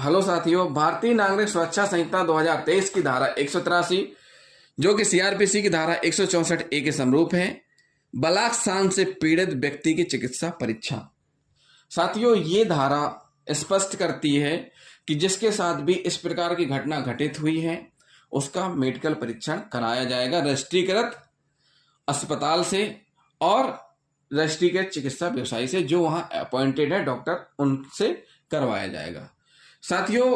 Hello साथियों, भारतीय नागरिक सुरक्षा संहिता 2023 की धारा 183 जो कि सीआरपीसी की धारा 164 ए के समरूप है, बलात्कार से पीड़ित व्यक्ति की चिकित्सा परीक्षा। साथियों, ये धारा स्पष्ट करती है कि जिसके साथ भी इस प्रकार की घटना घटित हुई है उसका मेडिकल परीक्षण कराया जाएगा रजिस्ट्रीकृत अस्पताल से और रजिस्ट्रीकृत चिकित्सा व्यवसायी से, जो वहां अपॉइंटेड है डॉक्टर, उनसे करवाया जाएगा। साथियों,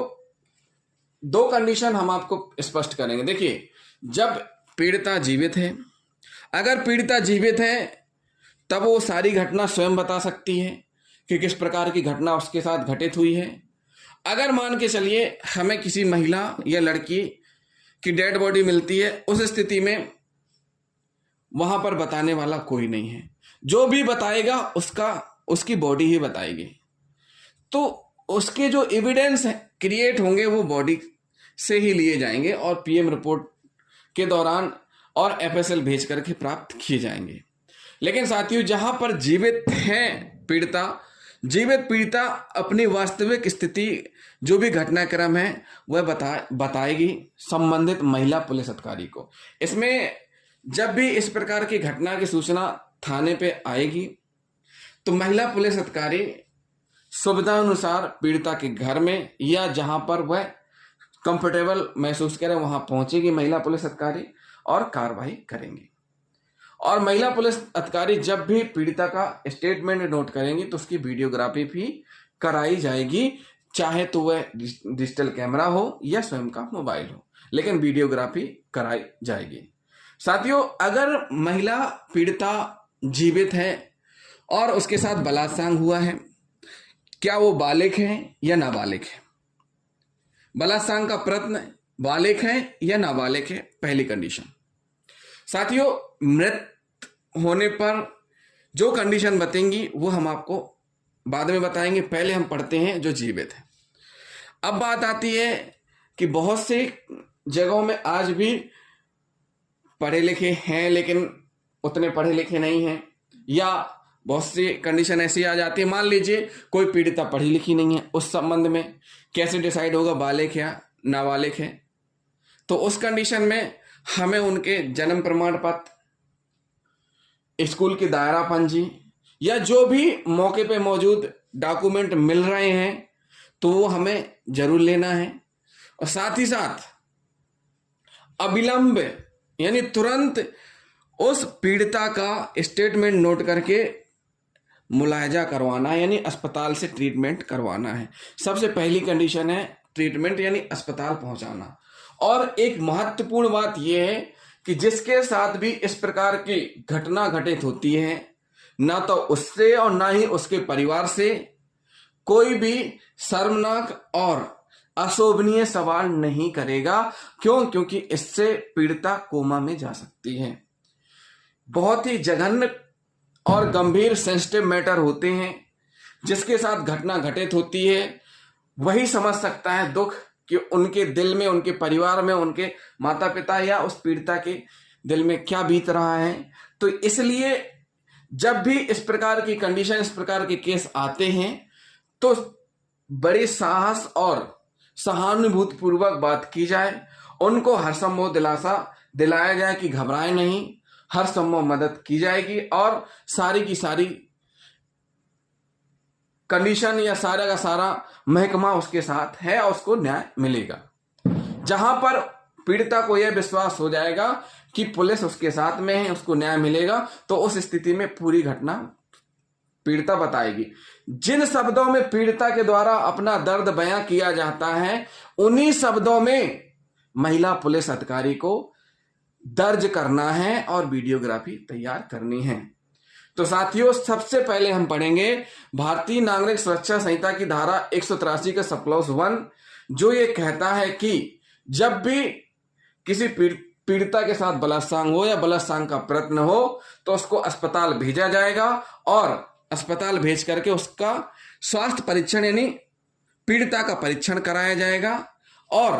दो कंडीशन हम आपको स्पष्ट करेंगे। देखिए, जब पीड़िता जीवित है, अगर पीड़िता जीवित है तब वो सारी घटना स्वयं बता सकती है कि किस प्रकार की घटना उसके साथ घटित हुई है। अगर मान के चलिए हमें किसी महिला या लड़की की डेड बॉडी मिलती है, उस स्थिति में वहां पर बताने वाला कोई नहीं है, जो भी बताएगा उसकी बॉडी ही बताएगी। तो उसके जो एविडेंस क्रिएट होंगे वो बॉडी से ही लिए जाएंगे और पीएम रिपोर्ट के दौरान और एफएसएल भेज करके प्राप्त किए जाएंगे। लेकिन साथियों, जहां पर जीवित है पीड़िता अपनी वास्तविक स्थिति, जो भी घटनाक्रम है वह बताएगी संबंधित महिला पुलिस अधिकारी को। इसमें जब भी इस प्रकार की घटना की सूचना थाने पे आएगी तो महिला पुलिस अधिकारी सुविधा अनुसार पीड़िता के घर में या जहां पर वह कंफर्टेबल महसूस करे वहां पहुंचेगी महिला पुलिस अधिकारी और कार्रवाई करेंगी। और महिला पुलिस अधिकारी जब भी पीड़िता का स्टेटमेंट नोट करेंगी तो उसकी वीडियोग्राफी भी कराई जाएगी, चाहे तो वह डिजिटल कैमरा हो या स्वयं का मोबाइल हो, लेकिन वीडियोग्राफी कराई जाएगी। साथियों, अगर महिला पीड़िता जीवित है और उसके साथ बलात्कार हुआ है, क्या वो बालिग है या नाबालिग है? बलात्कार का प्रयत्न बालिग है या नाबालिग है, पहली कंडीशन। साथियों, मृत होने पर जो कंडीशन बतेंगी वो हम आपको बाद में बताएंगे, पहले हम पढ़ते हैं जो जीवित है। अब बात आती है कि बहुत से जगहों में आज भी पढ़े लिखे हैं लेकिन उतने पढ़े लिखे नहीं हैं, या बहुत सी कंडीशन ऐसी आ जाती है, मान लीजिए कोई पीड़िता पढ़ी लिखी नहीं है, उस संबंध में कैसे डिसाइड होगा बालिग या नाबालिग है? तो उस कंडीशन में हमें उनके जन्म प्रमाण पत्र, स्कूल की दायरा पंजी या जो भी मौके पे मौजूद डॉक्यूमेंट मिल रहे हैं तो वो हमें जरूर लेना है। और साथ ही साथ अविलंब यानी तुरंत उस पीड़िता का स्टेटमेंट नोट करके मुलायजा करवाना है, यानी अस्पताल से ट्रीटमेंट करवाना है। सबसे पहली कंडीशन है ट्रीटमेंट यानी अस्पताल पहुंचाना। और एक महत्वपूर्ण बात यह है कि जिसके साथ भी इस प्रकार की घटना घटित होती है, ना तो उससे और ना ही उसके परिवार से कोई भी शर्मनाक और अशोभनीय सवाल नहीं करेगा। क्योंकि इससे पीड़िता कोमा में जा सकती है। बहुत ही जघन्य और गंभीर सेंसिटिव मैटर होते हैं, जिसके साथ घटना घटित होती है वही समझ सकता है दुख कि उनके दिल में, उनके परिवार में, उनके माता पिता या उस पीड़िता के दिल में क्या बीत रहा है। तो इसलिए जब भी इस प्रकार की कंडीशन, इस प्रकार के केस आते हैं तो बड़े साहस और सहानुभूतिपूर्वक बात की जाए, उनको हर संभव दिलासा दिलाया जाए कि घबराए नहीं, हर संभव मदद की जाएगी और सारी की सारी कंडीशन या सारा का सारा महकमा उसके साथ है और उसको न्याय मिलेगा। जहां पर पीड़िता को यह विश्वास हो जाएगा कि पुलिस उसके साथ में है, उसको न्याय मिलेगा, तो उस स्थिति में पूरी घटना पीड़िता बताएगी। जिन शब्दों में पीड़िता के द्वारा अपना दर्द बयां किया जाता है, उन्हीं शब्दों में महिला पुलिस अधिकारी को दर्ज करना है और वीडियोग्राफी तैयार करनी है। तो साथियों, सबसे पहले हम पढ़ेंगे भारतीय नागरिक सुरक्षा संहिता की धारा 183 का सब क्लॉज 1, जो ये कहता है कि जब भी किसी पीड़िता के साथ बलात्कार हो या बलात्कार का प्रयत्न हो तो उसको अस्पताल भेजा जाएगा और अस्पताल भेज करके उसका स्वास्थ्य परीक्षण यानी पीड़िता का परीक्षण कराया जाएगा। और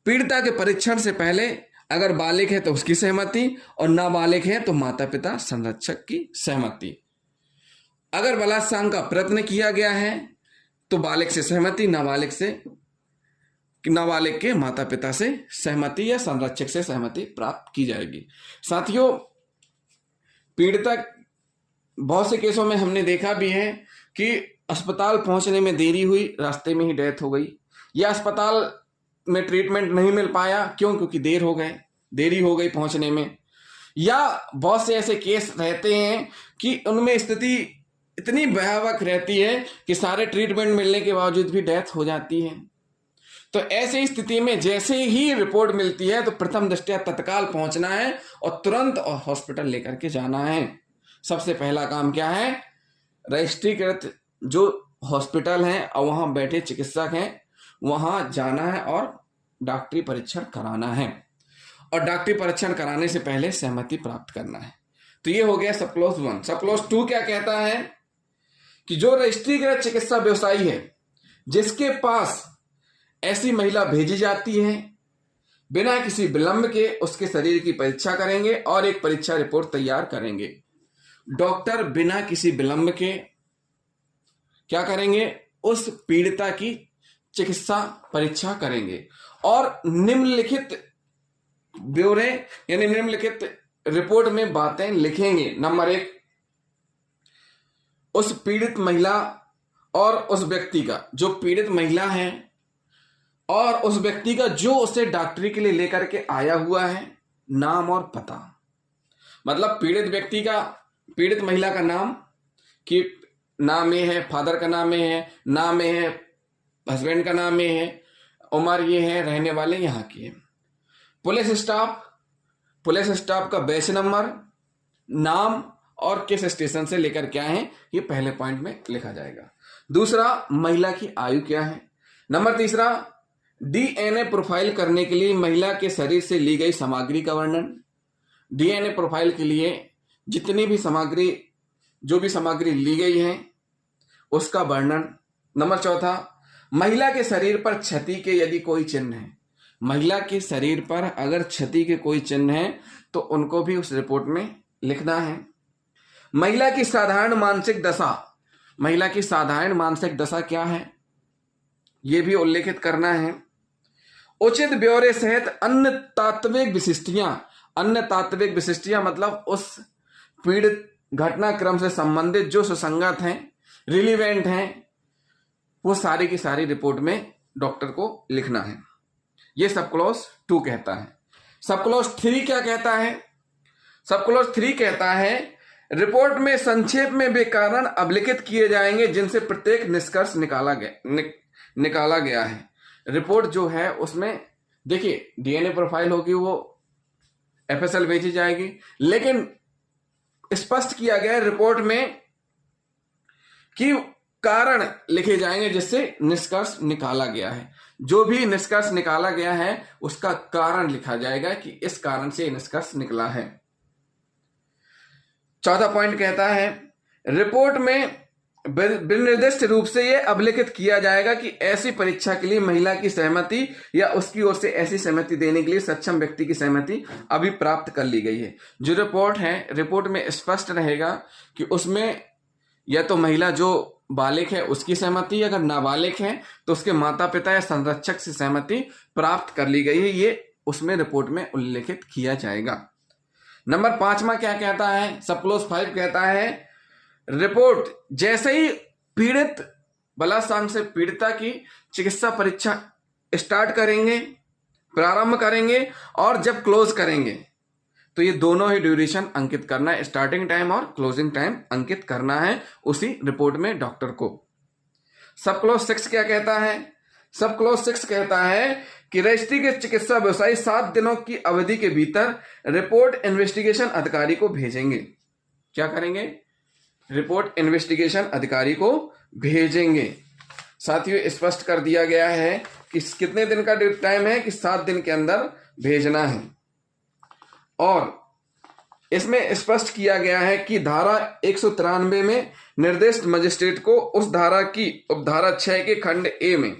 पीड़िता के परीक्षण से पहले अगर बालिग है तो उसकी सहमति और नाबालिग है तो माता पिता संरक्षक की सहमति। अगर बलात्कार का प्रयत्न किया गया है तो बालिग से सहमति, नाबालिग के माता पिता से सहमति या संरक्षक से सहमति प्राप्त की जाएगी। साथियों, पीड़िता बहुत से केसों में हमने देखा भी है कि अस्पताल पहुंचने में देरी हुई, रास्ते में ही डेथ हो गई, या अस्पताल में ट्रीटमेंट नहीं मिल पाया, क्योंकि देरी हो गई पहुंचने में। या बहुत से ऐसे केस रहते हैं कि उनमें स्थिति इतनी भयावह रहती है कि सारे ट्रीटमेंट मिलने के बावजूद भी डेथ हो जाती है। तो ऐसी स्थिति में जैसे ही रिपोर्ट मिलती है तो प्रथम दृष्टया तत्काल पहुंचना है और तुरंत हॉस्पिटल लेकर के जाना है। सबसे पहला काम क्या है, रजिस्ट्रीकृत जो हॉस्पिटल है और वहां बैठे चिकित्सक हैं वहां जाना है और डॉक्टरी परीक्षण कराना है, और डॉक्टरी परीक्षण कराने से पहले सहमति प्राप्त करना है। तो ये हो गया सब क्लॉज 1। सब क्लॉज 2 क्या कहता है कि जो रजिस्ट्रीकृत चिकित्सा व्यवसायी है जिसके पास ऐसी महिला भेजी जाती है, बिना किसी विलंब के उसके शरीर की परीक्षा करेंगे और एक परीक्षा रिपोर्ट तैयार करेंगे। डॉक्टर बिना किसी विलंब के क्या करेंगे, उस पीड़िता की चिकित्सा परीक्षा करेंगे और निम्नलिखित ब्यौरे यानी निम्नलिखित रिपोर्ट में बातें लिखेंगे। नंबर 1, उस पीड़ित महिला और उस व्यक्ति का, जो पीड़ित महिला है और उस व्यक्ति का जो उसे डॉक्टरी के लिए लेकर के आया हुआ है, नाम और पता। मतलब पीड़ित व्यक्ति का, पीड़ित महिला का नाम, कि नाम ये है, फादर का नाम ये है, नाम ये है, हस्बैंड का नाम ये है, उम्र ये है, रहने वाले यहाँ की है। पुलिस स्टाफ का बैच नंबर, नाम और किस स्टेशन से लेकर के आए हैं, ये पहले पॉइंट में लिखा जाएगा। दूसरा, महिला की आयु क्या है। नंबर 3, डीएनए प्रोफाइल करने के लिए महिला के शरीर से ली गई सामग्री का वर्णन। डीएनए प्रोफाइल के लिए जितनी भी सामग्री, जो भी सामग्री ली गई है उसका वर्णन। नंबर 4, महिला के शरीर पर क्षति के यदि कोई चिन्ह है, महिला के शरीर पर अगर क्षति के कोई चिन्ह है तो उनको भी उस रिपोर्ट में लिखना है। महिला की साधारण मानसिक दशा, महिला की साधारण मानसिक दशा क्या है यह भी उल्लेखित करना है। उचित ब्यौरे सहित अन्य तात्विक विशिष्टियां मतलब उस पीड़ित घटनाक्रम से संबंधित जो सुसंगत हैं, रिलीवेंट हैं, वो सारी की सारी रिपोर्ट में डॉक्टर को लिखना है। ये सब क्लॉज 2 कहता है। सब क्लॉज 3 क्या कहता है। सब क्लॉज 3 कहता है रिपोर्ट में संक्षेप में वे कारण अभिलिखित किए जाएंगे जिनसे प्रत्येक निष्कर्ष निकाला गया है। रिपोर्ट जो है उसमें देखिए डीएनए प्रोफाइल होगी, वो एफएसएल भेजी जाएगी, लेकिन स्पष्ट किया गया है रिपोर्ट में कि कारण लिखे जाएंगे जिससे निष्कर्ष निकाला गया है। जो भी निष्कर्ष निकाला गया है उसका कारण लिखा जाएगा कि इस कारण से निष्कर्ष निकला है। चौथा पॉइंट कहता है रिपोर्ट में निर्दिष्ट रूप से यह अभिलिखित किया जाएगा कि ऐसी परीक्षा के लिए महिला की सहमति या उसकी ओर से ऐसी सहमति देने के लिए सक्षम व्यक्ति की सहमति अभी प्राप्त कर ली गई है। जो रिपोर्ट है, रिपोर्ट में स्पष्ट रहेगा कि उसमें या तो महिला जो बालिग है उसकी सहमति, अगर नाबालिग है तो उसके माता पिता या संरक्षक से सहमति प्राप्त कर ली गई है, ये उसमें रिपोर्ट में उल्लेखित किया जाएगा। नंबर 5वां क्या कहता है, सब क्लॉज 5 कहता है रिपोर्ट जैसे ही पीड़ित बलात्कार से पीड़िता की चिकित्सा परीक्षा स्टार्ट करेंगे, प्रारंभ करेंगे और जब क्लोज करेंगे तो ये दोनों ही ड्यूरेशन अंकित करना है, स्टार्टिंग टाइम और क्लोजिंग टाइम अंकित करना है उसी रिपोर्ट में डॉक्टर को। सब क्लॉज 6 क्या कहता है। सब क्लॉज 6 कहता है कि रजिस्ट्री के चिकित्सा व्यवसायी 7 दिनों की अवधि के भीतर रिपोर्ट इन्वेस्टिगेशन अधिकारी को भेजेंगे। क्या करेंगे, रिपोर्ट इन्वेस्टिगेशन अधिकारी को भेजेंगे। साथियों स्पष्ट कर दिया गया है कि कितने दिन का टाइम है कि 7 दिन के अंदर भेजना है, और इसमें स्पष्ट किया गया है कि धारा 193 में निर्दिष्ट मजिस्ट्रेट को उस धारा की उपधारा 6 के खंड ए में,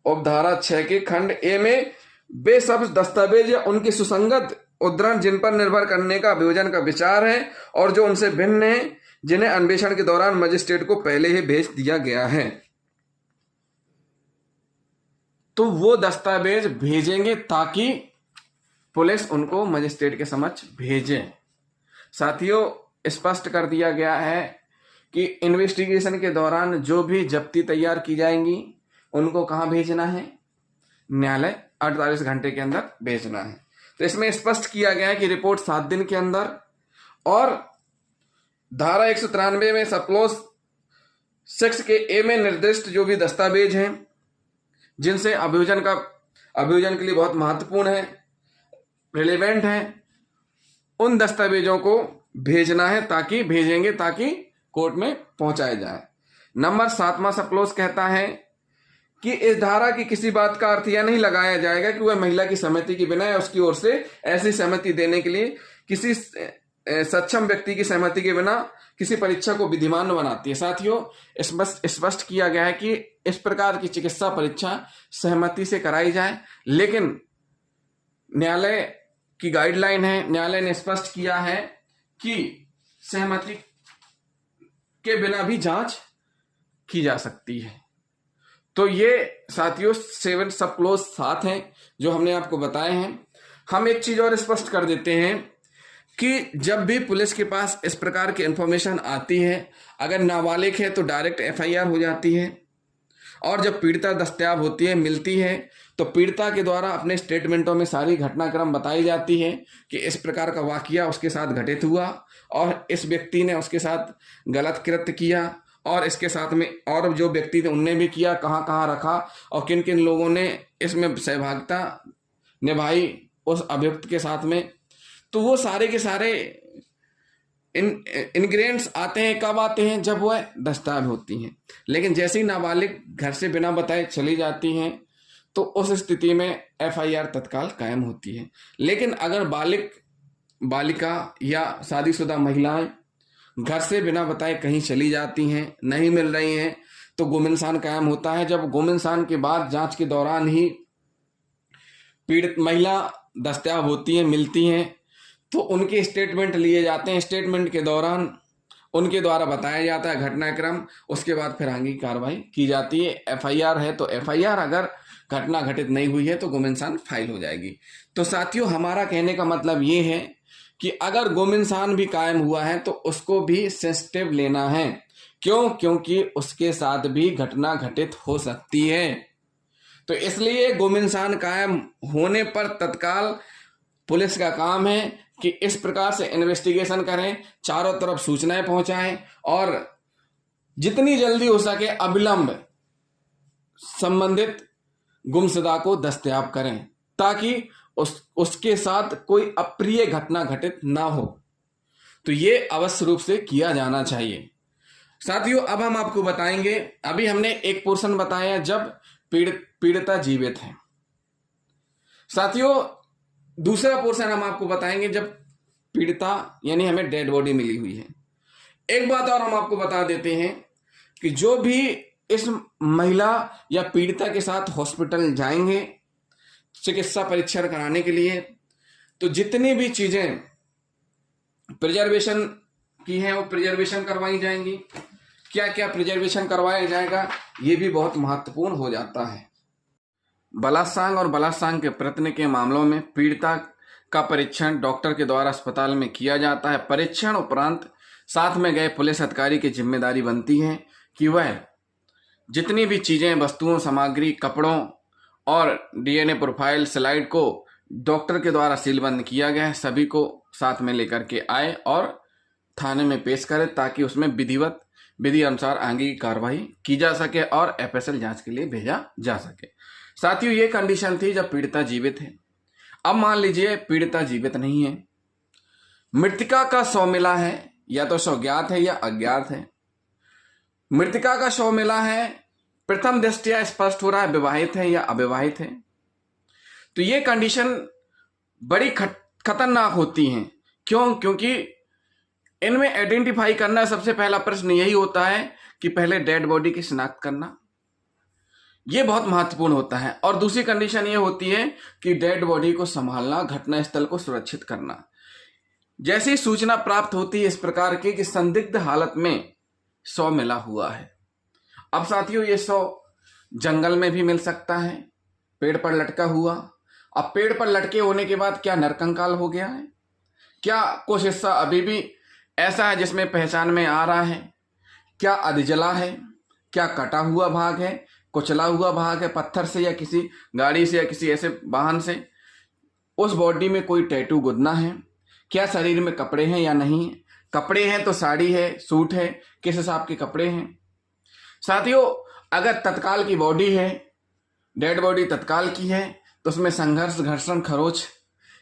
उपधारा 6 के खंड ए में वे सब दस्तावेज या उनकी सुसंगत उद्धरण जिन पर निर्भर करने का अभियोजन का विचार है और जो उनसे भिन्न है जिन्हें अन्वेषण के दौरान मजिस्ट्रेट को पहले ही भेज दिया गया है। तो वो दस्तावेज भेजेंगे ताकि पुलिस उनको मजिस्ट्रेट के समक्ष भेजे। साथियों, स्पष्ट कर दिया गया है कि इन्वेस्टिगेशन के दौरान जो भी जब्ती तैयार की जाएंगी उनको कहाँ भेजना है? न्यायालय 48 घंटे के अंदर भेजना है। तो इसमें स्पष्ट किया गया है कि रिपोर्ट 7 दिन के अंदर, और धारा 193 में सब क्लॉज 6 के ए में निर्दिष्ट जो भी दस्तावेज हैं जिनसे अभियोजन के लिए बहुत महत्वपूर्ण है, रिलेवेंट है, उन दस्तावेजों को भेजना है ताकि कोर्ट में पहुंचाया जाए। नंबर 7वां सब क्लॉज कहता है कि इस धारा की किसी बात का अर्थ यह नहीं लगाया जाएगा कि वह महिला की सहमति के बिना या उसकी ओर से ऐसी सहमति देने के लिए किसी सक्षम व्यक्ति की सहमति के बिना किसी परीक्षा को विधिमान बनाती है। साथियों, स्पष्ट किया गया है कि इस प्रकार की चिकित्सा परीक्षा सहमति से कराई जाए, लेकिन न्यायालय की गाइडलाइन है, न्यायालय ने स्पष्ट किया है कि सहमति के बिना भी जांच की जा सकती है। तो ये साथियों 7 सब क्लॉज 7 हैं जो हमने आपको बताए हैं। हम एक चीज और स्पष्ट कर देते हैं कि जब भी पुलिस के पास इस प्रकार की इंफॉर्मेशन आती है, अगर नाबालिग है तो डायरेक्ट एफआईआर हो जाती है, और जब पीड़िता दस्तयाब होती है, मिलती है, तो पीड़िता के द्वारा अपने स्टेटमेंटों में सारी घटनाक्रम बताई जाती है कि इस प्रकार का वाकया उसके साथ घटित हुआ और इस व्यक्ति ने उसके साथ गलत कृत्य किया, और इसके साथ में और जो व्यक्ति थे उनने भी किया, कहाँ कहाँ रखा और किन किन लोगों ने इसमें सहभागिता निभाई उस अभियुक्त के साथ में। तो वो सारे के सारे इंग्रेडिएंट्स आते हैं, कब आते हैं? जब वह दस्तावेज होती हैं। लेकिन जैसे ही नाबालिग घर से बिना बताए चली जाती हैं तो उस स्थिति में एफआईआर तत्काल कायम होती है। लेकिन अगर बालिका या शादीशुदा महिलाएं घर से बिना बताए कहीं चली जाती हैं, नहीं मिल रही हैं, तो गुमइंसान कायम होता है। जब गुमइंसान के बाद जांच के दौरान ही पीड़ित महिला दस्तयाब होती हैं, मिलती हैं, तो उनके स्टेटमेंट लिए जाते हैं। स्टेटमेंट के दौरान उनके द्वारा बताया जाता है घटनाक्रम, उसके बाद फिर आगे की कार्रवाई की जाती है। एफआईआर है तो एफआईआर, अगर घटना घटित नहीं हुई है तो गुमइंसान फाइल हो जाएगी। तो साथियों, हमारा कहने का मतलब ये है कि अगर गुमइंसान भी कायम हुआ है तो उसको भी सेंसिटिव लेना है। क्यों? क्योंकि उसके साथ भी घटना घटित हो सकती है। तो इसलिए गुमइंसान कायम होने पर तत्काल पुलिस का काम है कि इस प्रकार से इन्वेस्टिगेशन करें, चारों तरफ सूचनाएं पहुंचाएं और जितनी जल्दी हो सके अविलंब संबंधित गुमशुदा को दस्तयाब करें, ताकि उसके साथ कोई अप्रिय घटना घटित ना हो। तो ये अवश्य रूप से किया जाना चाहिए। साथियों, अब हम आपको बताएंगे, अभी हमने एक पोर्शन बताया जब पीड़िता जीवित है। साथियों, दूसरा पोर्शन हम आपको बताएंगे जब पीड़िता यानी हमें डेड बॉडी मिली हुई है। एक बात और हम आपको बता देते हैं कि जो भी इस महिला या पीड़िता के साथ हॉस्पिटल जाएंगे चिकित्सा परीक्षण कराने के लिए, तो जितनी भी चीजें प्रिजर्वेशन की हैं वो प्रिजर्वेशन करवाई जाएंगी। क्या क्या प्रिजर्वेशन करवाया जाएगा ये भी बहुत महत्वपूर्ण हो जाता है। बलात्संग और बलात्संग के प्रयत्न के मामलों में पीड़िता का परीक्षण डॉक्टर के द्वारा अस्पताल में किया जाता है। परीक्षण उपरांत साथ में गए पुलिस अधिकारी की जिम्मेदारी बनती है कि वह जितनी भी चीजें, वस्तुओं, सामग्री, कपड़ों और डीएनए प्रोफाइल स्लाइड को डॉक्टर के द्वारा सीलबंद किया गया है, सभी को साथ में लेकर के आए और थाने में पेश करें, ताकि उसमें विधि अनुसार आगे की कार्रवाई की जा सके और एफएसएल जांच के लिए भेजा जा सके। साथियों, ये कंडीशन थी जब पीड़िता जीवित है। अब मान लीजिए पीड़िता जीवित नहीं है, मृतिका का शव मिला है, या तो शव ज्ञात है या अज्ञात है। मृतिका का शव मिला है, प्रथम दृष्टया स्पष्ट हो रहा है विवाहित है या अविवाहित है। तो ये कंडीशन बड़ी खतरनाक होती हैं। क्यों? क्योंकि इनमें आइडेंटिफाई करना सबसे पहला प्रश्न यही होता है कि पहले डेड बॉडी की शिनाख्त करना, ये बहुत महत्वपूर्ण होता है। और दूसरी कंडीशन ये होती है कि डेड बॉडी को संभालना, घटना स्थल को सुरक्षित करना। जैसी सूचना प्राप्त होती है इस प्रकार की कि संदिग्ध हालत में शव मिला हुआ है। अब साथियों, ये शव जंगल में भी मिल सकता है, पेड़ पर लटका हुआ। अब पेड़ पर लटके होने के बाद क्या नरकंकाल हो गया है? क्या कुछ हिस्सा अभी भी ऐसा है जिसमें पहचान में आ रहा है? क्या अधजला है? क्या कटा हुआ भाग है, कुचला हुआ भाग है पत्थर से या किसी गाड़ी से या किसी ऐसे वाहन से? उस बॉडी में कोई टैटू गुदना है? क्या शरीर में कपड़े हैं या नहीं? कपड़े हैं तो साड़ी है, सूट है, किस हिसाब के कपड़े हैं? साथियों, अगर तत्काल की बॉडी है, डेड बॉडी तत्काल की है, तो उसमें संघर्ष, घर्षण, खरोच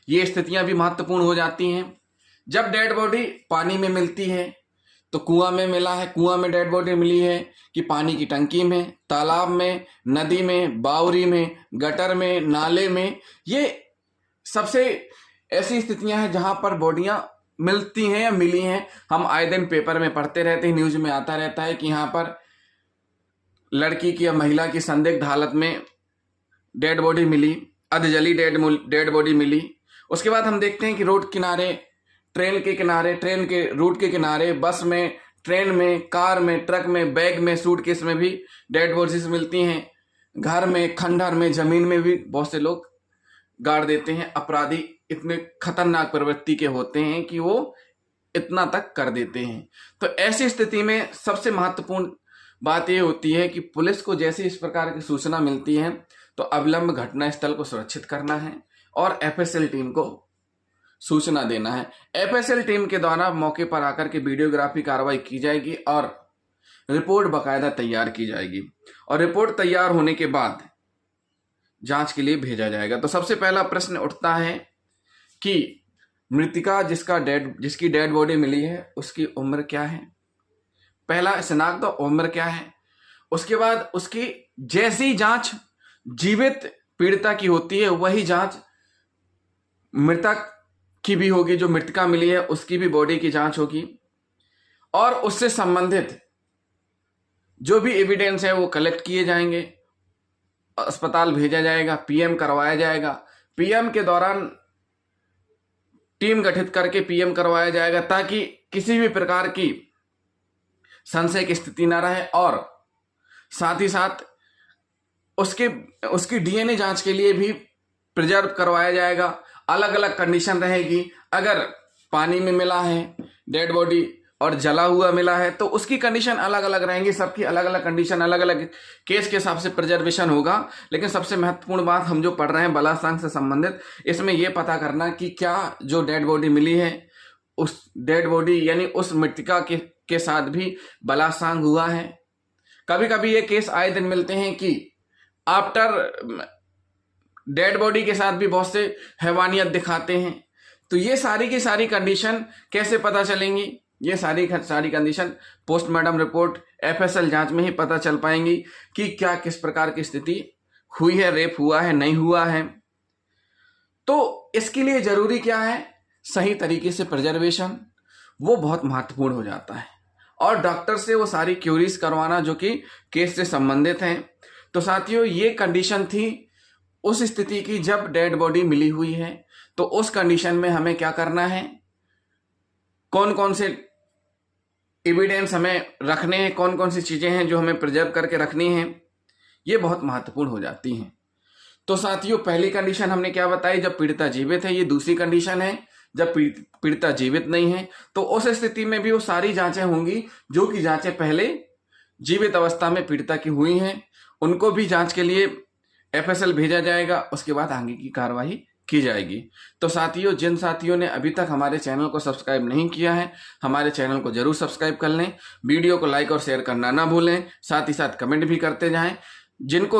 ये स्थितियां भी महत्वपूर्ण हो जाती हैं। जब डेड बॉडी पानी में मिलती है तो कुआं में मिला है, कुआं में डेड बॉडी मिली है कि पानी की टंकी में, तालाब में, नदी में, बावरी में, गटर में, नाले में, ये सबसे ऐसी स्थितियां हैं जहां पर बॉडियां मिलती हैं या मिली हैं। हम आए दिन पेपर में पढ़ते रहते हैं, न्यूज में आता रहता है कि यहाँ पर लड़की की या महिला की संदिग्ध हालत में डेड बॉडी मिली, अधजली डेड बॉडी मिली। उसके बाद हम देखते हैं कि रोड किनारे, ट्रेन के किनारे, ट्रेन के रूट के किनारे, बस में, ट्रेन में, कार में, ट्रक में, बैग में, सूटकेस में भी डेड बॉडीज मिलती हैं। घर में, खंडहर में, जमीन में भी बहुत से लोग गाड़ देते हैं। अपराधी इतने खतरनाक प्रवृत्ति के होते हैं कि वो इतना तक कर देते हैं। तो ऐसी स्थिति में सबसे महत्वपूर्ण बात यह होती है कि पुलिस को जैसे इस प्रकार की सूचना मिलती है तो अविलंब घटनास्थल को सुरक्षित करना है और एफएसएल टीम को सूचना देना है। एफएसएल टीम के द्वारा मौके पर आकर के वीडियोग्राफी कार्रवाई की जाएगी और रिपोर्ट बाकायदा तैयार की जाएगी और रिपोर्ट तैयार होने के बाद जांच के लिए भेजा जाएगा। तो सबसे पहला प्रश्न उठता है कि मृतिका जिसकी डेड बॉडी मिली है उसकी उम्र क्या है? पहला शिनाख्त उम्र क्या है। उसके बाद उसकी जैसी जांच जीवित पीड़िता की होती है वही जांच मृतक की भी होगी। जो मृतिका मिली है उसकी भी बॉडी की जांच होगी और उससे संबंधित जो भी एविडेंस है वो कलेक्ट किए जाएंगे, अस्पताल भेजा जाएगा, पीएम करवाया जाएगा। पीएम के दौरान टीम गठित करके पीएम करवाया जाएगा ताकि किसी भी प्रकार की संशय की स्थिति ना रहे और साथ ही साथ उसकी डीएनए जांच के लिए भी प्रिजर्व करवाया जाएगा। अलग अलग कंडीशन रहेगी। अगर पानी में मिला है डेड बॉडी और जला हुआ मिला है तो उसकी कंडीशन अलग अलग रहेंगी। सबकी अलग अलग कंडीशन, अलग अलग केस के हिसाब से प्रिजर्वेशन होगा। लेकिन सबसे महत्वपूर्ण बात हम जो पढ़ रहे हैं बलात्कार से संबंधित, इसमें यह पता करना कि क्या जो डेड बॉडी मिली है उस डेड बॉडी यानी उस मृतिका के साथ भी बलात्कार हुआ है। कभी कभी ये केस आए दिन मिलते हैं कि आफ्टर डेड बॉडी के साथ भी बहुत से हैवानियत दिखाते हैं। तो ये सारी की सारी कंडीशन कैसे पता चलेंगी? ये सारी कंडीशन पोस्टमार्टम रिपोर्ट एफएसएल जांच में ही पता चल पाएंगी कि क्या किस प्रकार की स्थिति हुई है, रेप हुआ है, नहीं हुआ है। तो इसके लिए जरूरी क्या है? सही तरीके से प्रिजर्वेशन, वो बहुत महत्वपूर्ण हो जाता है और डॉक्टर से वो सारी क्यूरीज करवाना जो कि केस से संबंधित हैं। तो साथियों, ये कंडीशन थी उस स्थिति की जब डेड बॉडी मिली हुई है। तो उस कंडीशन में हमें क्या करना है, कौन कौन से एविडेंस हमें रखने हैं, कौन कौन सी चीजें हैं जो हमें प्रिजर्व करके रखनी हैं, ये बहुत महत्वपूर्ण हो जाती हैं। तो साथियों, पहली कंडीशन हमने क्या बताई, जब पीड़िता जीवित है। ये दूसरी कंडीशन है जब पीड़िता जीवित नहीं है। तो उस स्थिति में भी वो सारी जांचें होंगी जो कि जांचें पहले जीवित अवस्था में पीड़िता की हुई हैं, उनको भी जांच के लिए एफएसएल भेजा जाएगा। उसके बाद आगे की कार्रवाई की जाएगी। तो साथियों, जिन साथियों ने अभी तक हमारे चैनल को सब्सक्राइब नहीं किया है, हमारे चैनल को जरूर सब्सक्राइब कर लें। वीडियो को लाइक और शेयर करना ना भूलें। साथ ही साथ कमेंट भी करते जाएं। जिनको